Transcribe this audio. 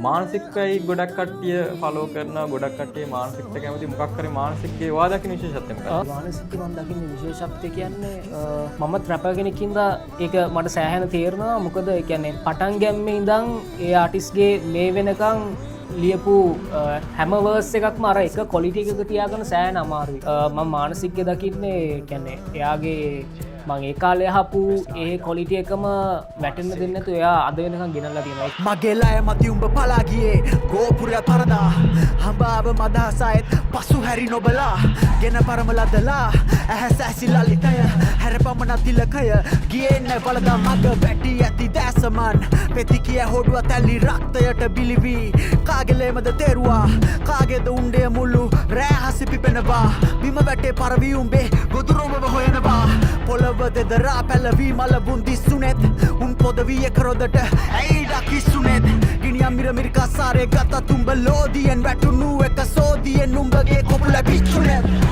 මානසිකයි ගොඩක් කට්ටිය ෆලෝ කරනවා ගොඩක් කට්ටිය මානසිකට කැමති මොකක් හරි මානසිකේ වා දකින්න විශේෂත්වය මොකක්ද? මානසික මම දකින්නේ විශේෂත්වය කියන්නේ මමත් රැපර් කෙනෙක් ඉඳලා ඒක මට සෑහෙන තේරෙනවා. මොකද ඒ කියන්නේ පටන් ගැම්මේ ඉඳන් ඒ ආටිස්ට්ගේ මේ වෙනකන් ලියපු හැම වර්ස් එකක්ම අර එක ක්වොලිටි එකක තියාගන්න සෑහෙන අමාරුයි. මම මානසිකය දකින්නේ කියන්නේ එයාගේ මං ඒ කාලේ අහපු ඒ ක්වොලිටි එකම වැටෙන්න දෙන්නේ නැතුව එයා අද වෙනකන් ගෙනල්ලා තියෙනවා. මගේ ලය මති උඹ පලා ගියේ ගෝපුරය පරදා හඹාව මදහසයිත් පසු හැරි නොබලා ගෙන පරමලදලා ඇහැස ඇසිලා ලිතය හැරපමන තිලකය ගියේ නැ බලදා මග වැටි ඇති දැසමන් පෙති කිය හොඩුව තැලි රක්තයට බිලිවී කාගෙලේමද තේරුවා කාගේද උණ්ඩේ මුළු රෑ හසි පිපෙනවා බිම වැටේ පරවී උඹේ ගොදුරුවව හොයනවා පොළව දෙදරා පැලවී මලබුන් දිස්සුනෙත් උන් පොදවී එකරොදට ඇයිඩා කිස්සුනෙත් ගිනියම් මිරමිරිකා සාරේ ගත තුඹ ලෝදියෙන් වැටුණු එක සෝදියෙන් උඹගේ කොපුල පිච්චුනෙත්